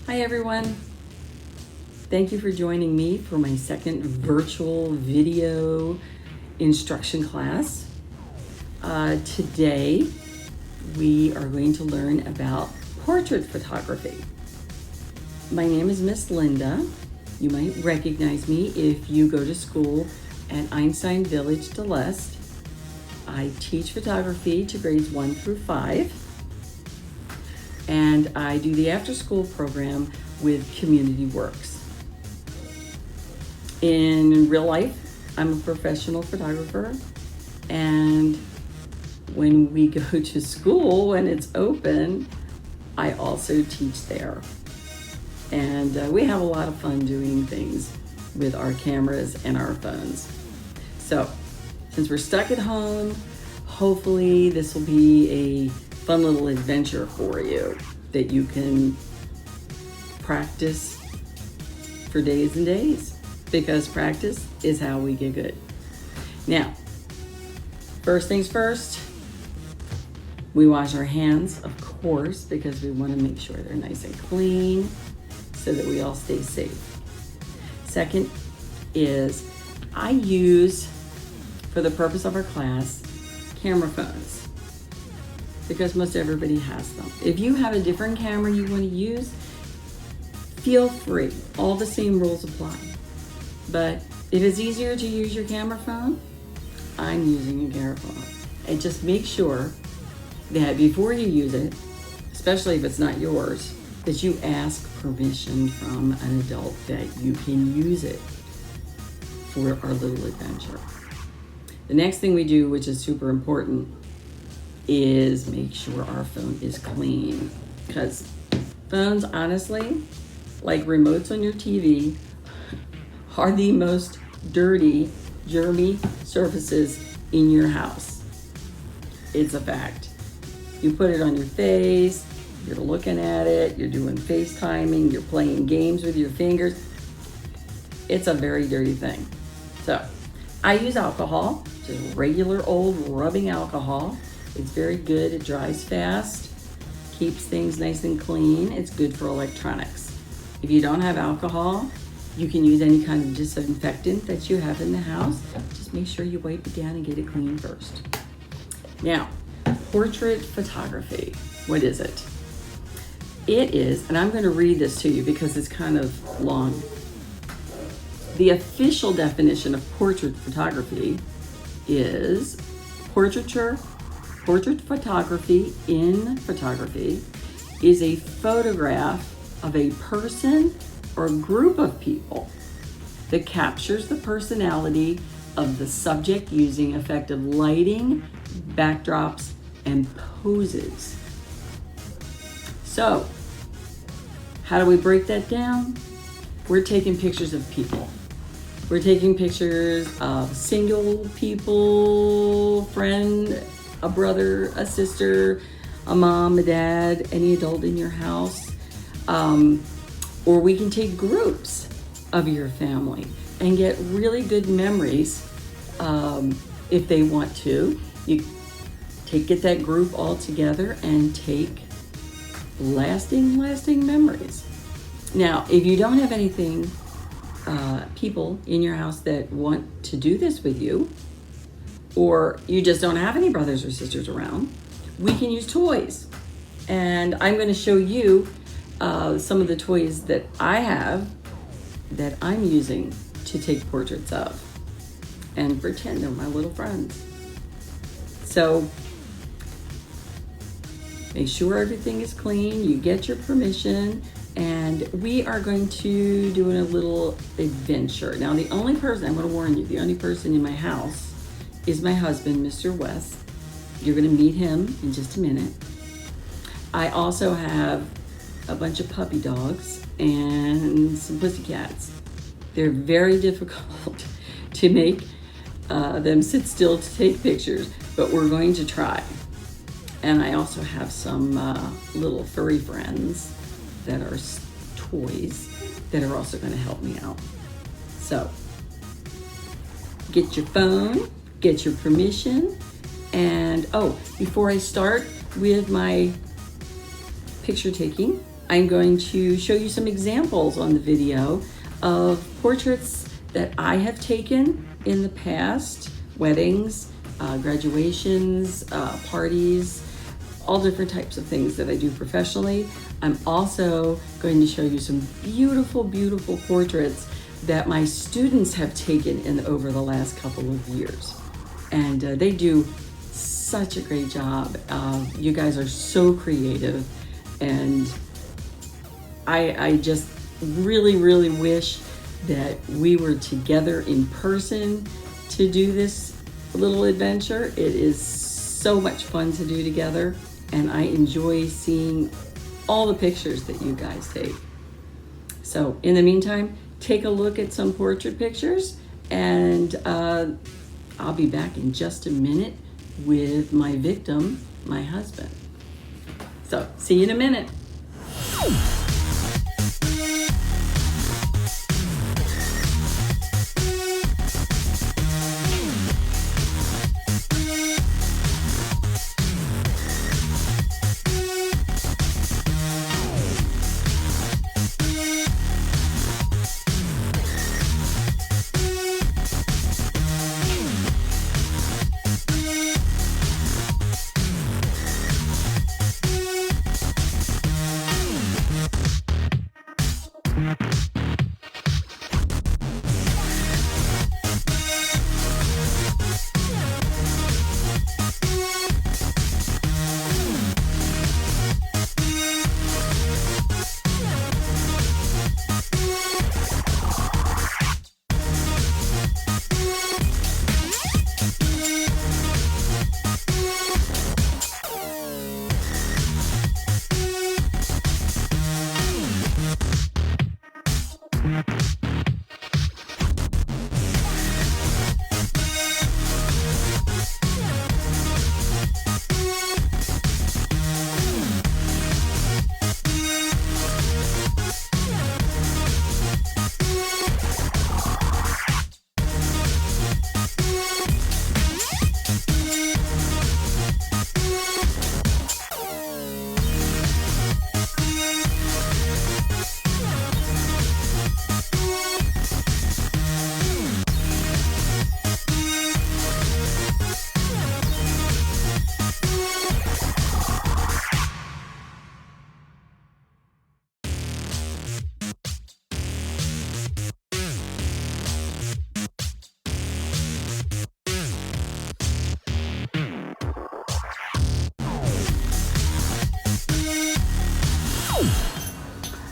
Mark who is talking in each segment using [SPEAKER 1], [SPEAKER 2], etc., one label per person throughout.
[SPEAKER 1] Hi everyone. Thank you for joining me for my second virtual video instruction class. Today we are going to learn about portrait photography. My name is Miss Linda. You might recognize me if you go to school at Einstein Village de l'Est. I teach photography to grades 1 through 5. And I do the after-school program with Community Works. In real life, I'm a professional photographer, and when we go to school, when it's open, I also teach there. And we have a lot of fun doing things with our cameras and our phones. So, since we're stuck at home, hopefully this will be a fun little adventure for you that you can practice for days and days, because practice is how we get good. Now, first things first, we wash our hands, of course, because we want to make sure they're nice and clean so that we all stay safe. Second is I use, for the purpose of our class, camera phones, because most everybody has them. If you have a different camera you want to use, feel free. All the same rules apply. But if it's easier to use your camera phone, I'm using a camera phone. And just make sure that before you use it, especially if it's not yours, that you ask permission from an adult that you can use it for our little adventure. The next thing we do, which is super important, is make sure our phone is clean, because phones, honestly, like remotes on your TV, are the most dirty, germy surfaces in your house. It's a fact. You put it on your face, you're looking at it, you're doing FaceTiming, you're playing games with your fingers. It's a very dirty thing. So I use alcohol, just regular old rubbing alcohol. It's very good. It dries fast, keeps things nice and clean. It's good for electronics. If you don't have alcohol, you can use any kind of disinfectant that you have in the house. Just make sure you wipe it down and get it clean first. Now, portrait photography. What is it? It is, and I'm going to read this to you because it's kind of long. The official definition of portrait photography is portrait photography in photography is a photograph of a person or group of people that captures the personality of the subject using effective lighting, backdrops, and poses. So, how do we break that down? We're taking pictures of people. We're taking pictures of single people, friend, a brother, a sister, a mom, a dad, any adult in your house. Or we can take groups of your family and get really good memories if they want to. You get that group all together and take lasting memories. Now, if you don't have anything, people in your house that want to do this with you, or you just don't have any brothers or sisters around, we can use toys. And I'm going to show you some of the toys that I have that I'm using to take portraits of and pretend they're my little friends. So make sure everything is clean, you get your permission, and we are going to do a little adventure. Now, the only person, I'm going to warn you, the only person in my house is my husband, Mr. West. You're going to meet him in just a minute. I also have a bunch of puppy dogs and some pussycats. They're very difficult to make them sit still to take pictures, but we're going to try. And I also have some little furry friends that are toys that are also going to help me out. So get your phone, get your permission, and before I start with my picture taking, I'm going to show you some examples on the video of portraits that I have taken in the past, weddings, graduations, parties, all different types of things that I do professionally. I'm also going to show you some beautiful, beautiful portraits that my students have taken in over the last couple of years. And they do such a great job. You guys are so creative, and I just really, really wish that we were together in person to do this little adventure. It is so much fun to do together, and I enjoy seeing all the pictures that you guys take. So in the meantime, take a look at some portrait pictures, and I'll be back in just a minute with my victim, my husband. So see you in a minute.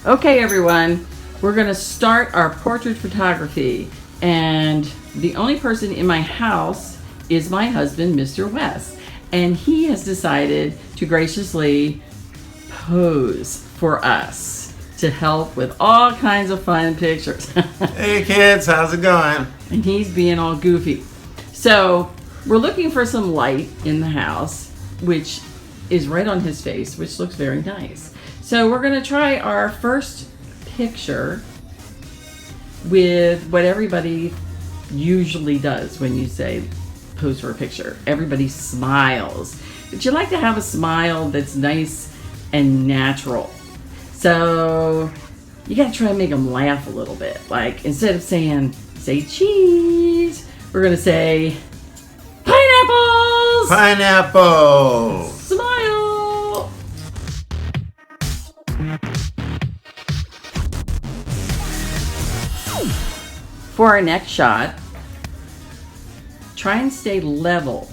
[SPEAKER 1] Okay, everyone, we're going to start our portrait photography, and the only person in my house is my husband, Mr. West, and he has decided to graciously pose for us to help with all kinds of fun pictures.
[SPEAKER 2] Hey kids, how's it going?
[SPEAKER 1] And he's being all goofy. So we're looking for some light in the house, which is right on his face, which looks very nice. So we're going to try our first picture with what everybody usually does when you say pose for a picture. Everybody smiles. But you like to have a smile that's nice and natural. So you got to try and make them laugh a little bit. Like instead of saying, say cheese, we're going to say pineapples.
[SPEAKER 2] Pineapple.
[SPEAKER 1] Smile. For our next shot, try and stay level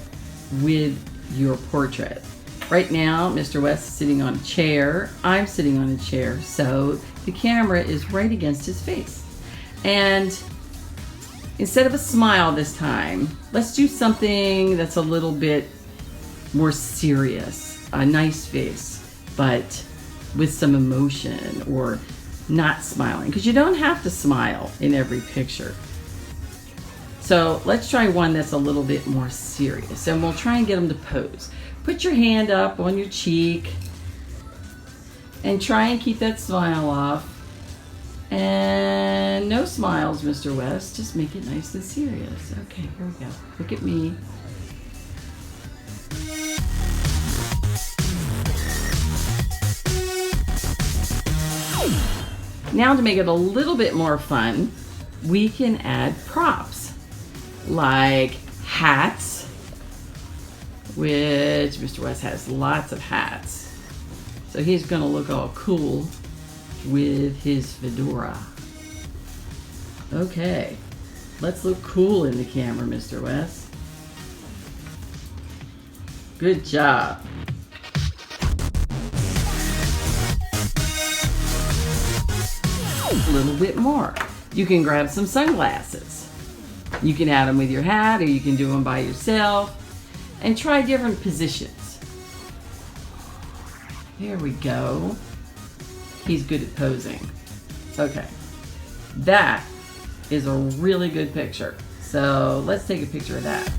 [SPEAKER 1] with your portrait. Right now, Mr. West is sitting on a chair. I'm sitting on a chair, so the camera is right against his face. And instead of a smile this time, let's do something that's a little bit more serious. A nice face, but with some emotion, or not smiling, because you don't have to smile in every picture. So let's try one that's a little bit more serious, and we'll try and get them to pose. Put your hand up on your cheek and try and keep that smile off. And no smiles, Mr. West, just make it nice and serious. Okay, here we go. Look at me. Now to make it a little bit more fun, we can add props like hats, which Mr. West has lots of hats. So he's gonna look all cool with his fedora. Okay, let's look cool in the camera, Mr. West. Good job. A little bit more. You can grab some sunglasses. You can add them with your hat, or you can do them by yourself, and try different positions. There we go. He's good at posing. Okay, that is a really good picture. So let's take a picture of that.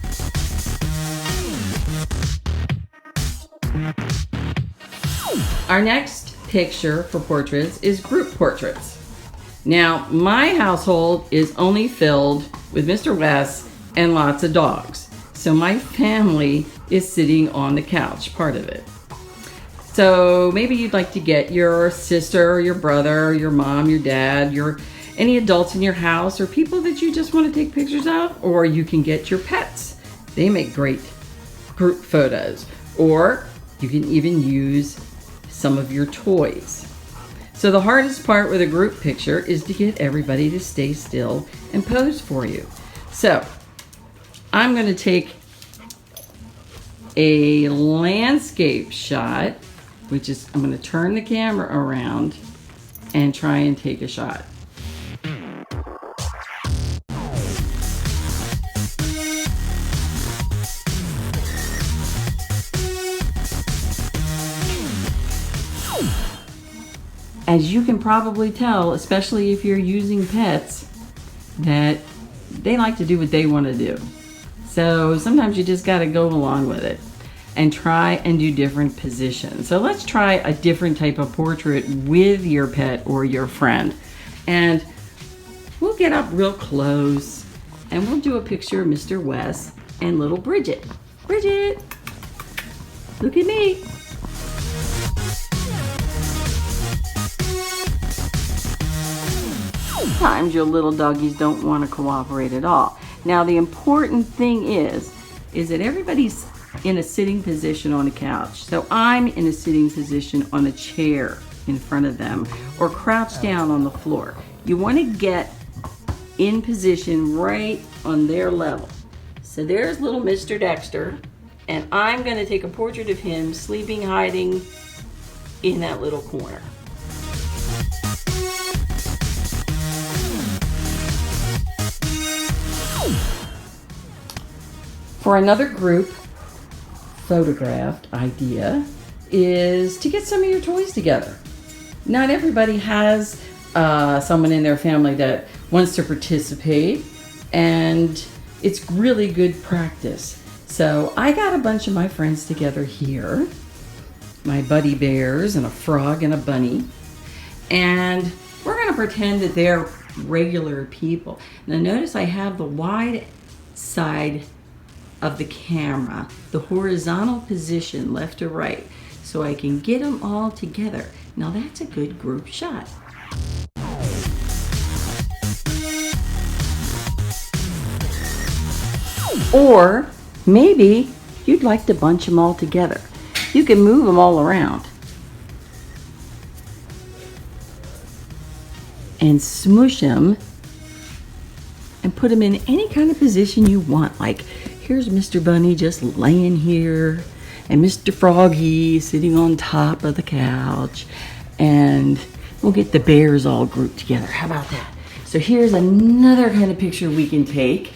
[SPEAKER 1] Our next picture for portraits is group portraits. Now, my household is only filled with Mr. West and lots of dogs. So my family is sitting on the couch, part of it. So maybe you'd like to get your sister, your brother, your mom, your dad, any adults in your house, or people that you just want to take pictures of, or you can get your pets. They make great group photos. Or you can even use some of your toys. So the hardest part with a group picture is to get everybody to stay still and pose for you. So I'm going to take a landscape shot, which is, I'm going to turn the camera around and try and take a shot. As you can probably tell, especially if you're using pets, that they like to do what they want to do. So sometimes you just got to go along with it and try and do different positions. So let's try a different type of portrait with your pet or your friend. And we'll get up real close and we'll do a picture of Mr. West and little Bridget. Bridget, look at me. Sometimes your little doggies don't want to cooperate at all. Now the important thing is that everybody's in a sitting position on a couch. So I'm in a sitting position on a chair in front of them, or crouched down on the floor. You want to get in position right on their level. So there's little Mr. Dexter, and I'm going to take a portrait of him sleeping, hiding in that little corner. For another group photographed idea is to get some of your toys together. Not everybody has someone in their family that wants to participate, and it's really good practice. So I got a bunch of my friends together here, my buddy bears and a frog and a bunny, and we're going to pretend that they're regular people. Now notice I have the wide side of the camera, the horizontal position left to right, so I can get them all together. Now that's a good group shot. Or maybe you'd like to bunch them all together. You can move them all around and smoosh them and put them in any kind of position you want. Like, here's Mr. Bunny just laying here, and Mr. Froggy sitting on top of the couch, and we'll get the bears all grouped together. How about that? So here's another kind of picture we can take.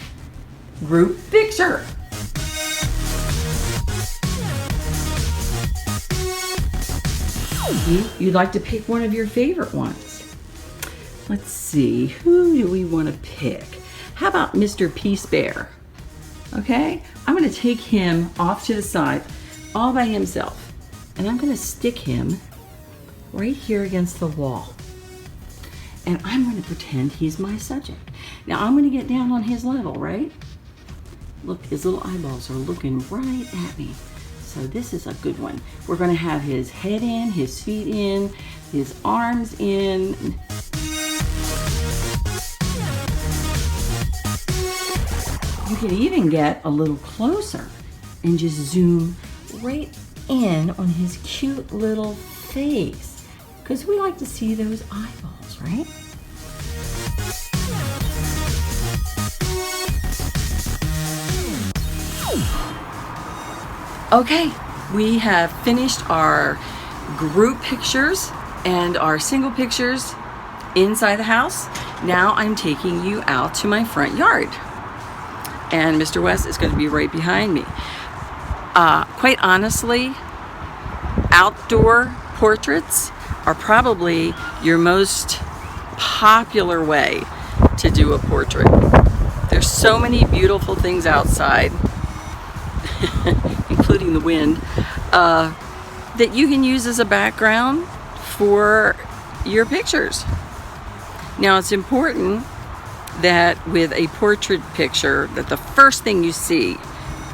[SPEAKER 1] Group picture. You'd like to pick one of your favorite ones. Let's see, who do we want to pick? How about Mr. Peace Bear? Okay, I'm going to take him off to the side all by himself, and I'm going to stick him right here against the wall, and I'm going to pretend he's my subject. Now I'm going to get down on his level, right? Look, his little eyeballs are looking right at me. So this is a good one. We're going to have his head in, his feet in, his arms in. You could even get a little closer and just zoom right in on his cute little face, because we like to see those eyeballs, right? Okay, we have finished our group pictures and our single pictures inside the house. Now I'm taking you out to my front yard. And Mr. West is going to be right behind me. Quite honestly, outdoor portraits are probably your most popular way to do a portrait. There's so many beautiful things outside, including the wind, that you can use as a background for your pictures. Now, it's important that with a portrait picture, that the first thing you see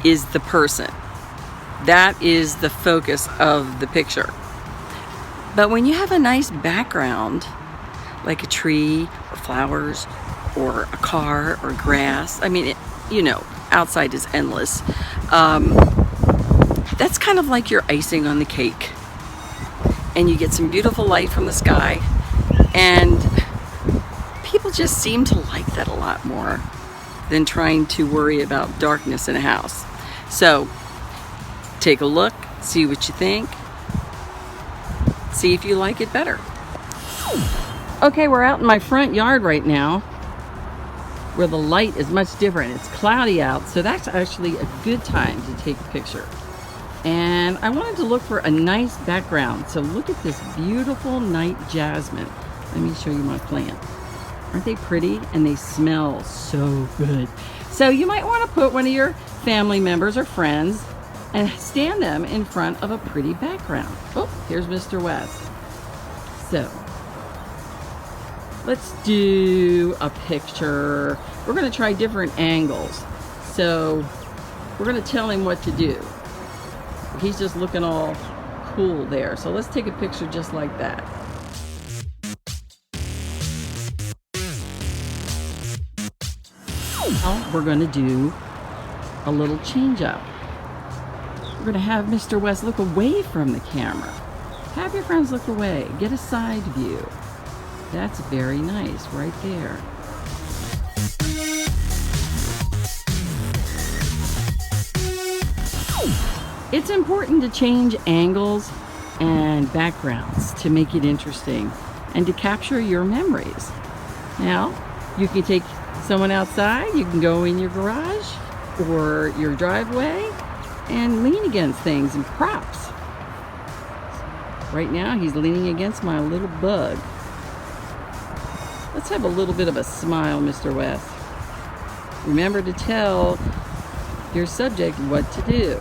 [SPEAKER 1] is the person. That is the focus of the picture. But when you have a nice background, like a tree or flowers or a car or grass, I mean, outside is endless. That's kind of like your icing on the cake. And you get some beautiful light from the sky, and people just seem to like that a lot more than trying to worry about darkness in a house. So take a look, see what you think, see if you like it better. Okay, we're out in my front yard right now where the light is much different. It's cloudy out, so that's actually a good time to take a picture. And I wanted to look for a nice background. So look at this beautiful night jasmine. Let me show you my plant. Aren't they pretty? And they smell so good. So you might want to put one of your family members or friends and stand them in front of a pretty background. Oh, here's Mr. West. So let's do a picture. We're going to try different angles. So we're going to tell him what to do. He's just looking all cool there. So let's take a picture just like that. Now we're going to do a little change up. We're going to have Mr. West look away from the camera. Have your friends look away. Get a side view. That's very nice right there. It's important to change angles and backgrounds to make it interesting and to capture your memories. Now, you can take someone outside, you can go in your garage or your driveway and lean against things and props. Right now, he's leaning against my little bug. Let's have a little bit of a smile, Mr. West. Remember to tell your subject what to do.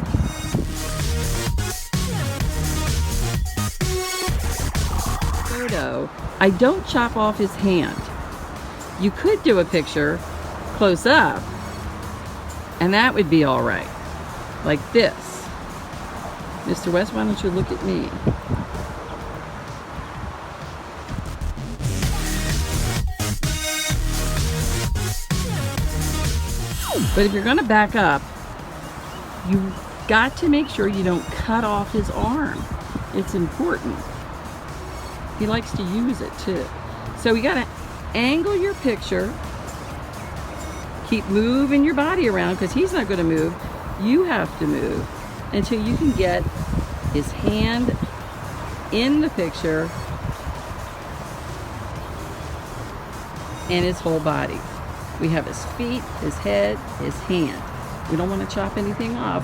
[SPEAKER 1] I don't chop off his hand. You could do a picture close up, and that would be all right, like this. Mr. West, why don't you look at me? But if you're going to back up, you've got to make sure you don't cut off his arm. It's important. He likes to use it too. So you got to angle your picture. Keep moving your body around because he's not going to move. You have to move until you can get his hand in the picture and his whole body. We have his feet, his head, his hand. We don't want to chop anything off.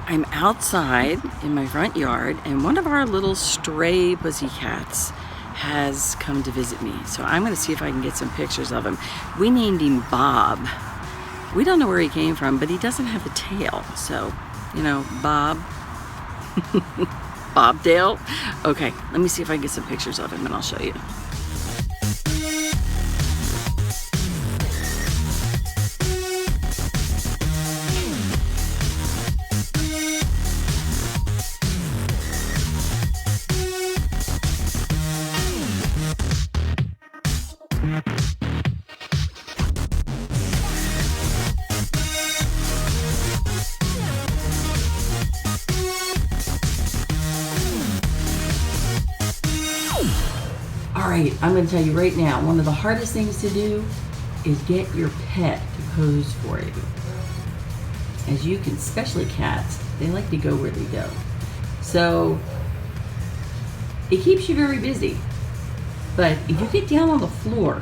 [SPEAKER 1] I'm outside in my front yard, and one of our little stray pussycats has come to visit me. So I'm going to see if I can get some pictures of him. We named him Bob. We don't know where he came from, but he doesn't have a tail. So, Bob. Bobdale? Okay, let me see if I can get some pictures of him and I'll show you. right, I'm going to tell you right now, one of the hardest things to do is get your pet to pose for you. As you can, especially cats, they like to go where they go. So it keeps you very busy. But if you get down on the floor,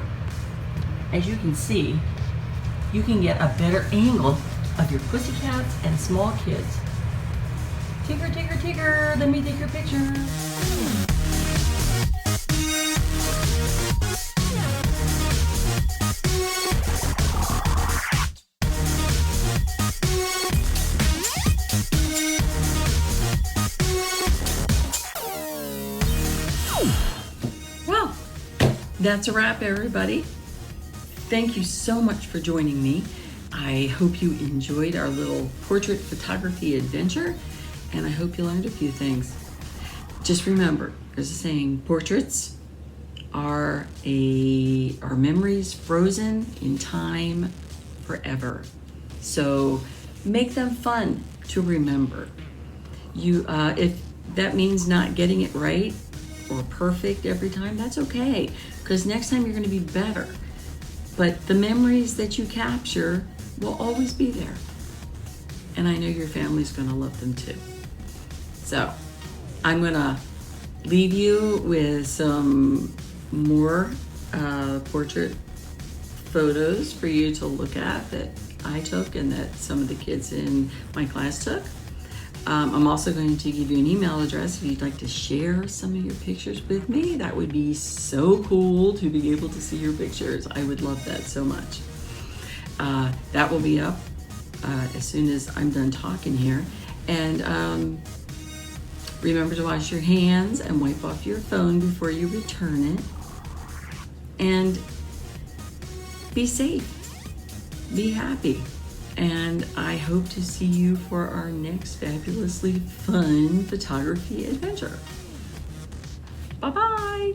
[SPEAKER 1] as you can see, you can get a better angle of your pussycats and small kids. Tigger, tigger, tigger, let me take your picture. Well, that's a wrap, everybody. Thank you so much for joining me. I hope you enjoyed our little portrait photography adventure, and I hope you learned a few things. Just remember, there's a saying, portraits are memories frozen in time forever. So make them fun to remember. If that means not getting it right or perfect every time, that's okay, because next time you're going to be better. But the memories that you capture will always be there. And I know your family's going to love them too. So I'm going to leave you with some more portrait photos for you to look at that I took and that some of the kids in my class took. I'm also going to give you an email address if you'd like to share some of your pictures with me. That would be so cool to be able to see your pictures. I would love that so much. That will be up as soon as I'm done talking here. And remember to wash your hands and wipe off your phone before you return it. And be safe, be happy. And I hope to see you for our next fabulously fun photography adventure. Bye-bye.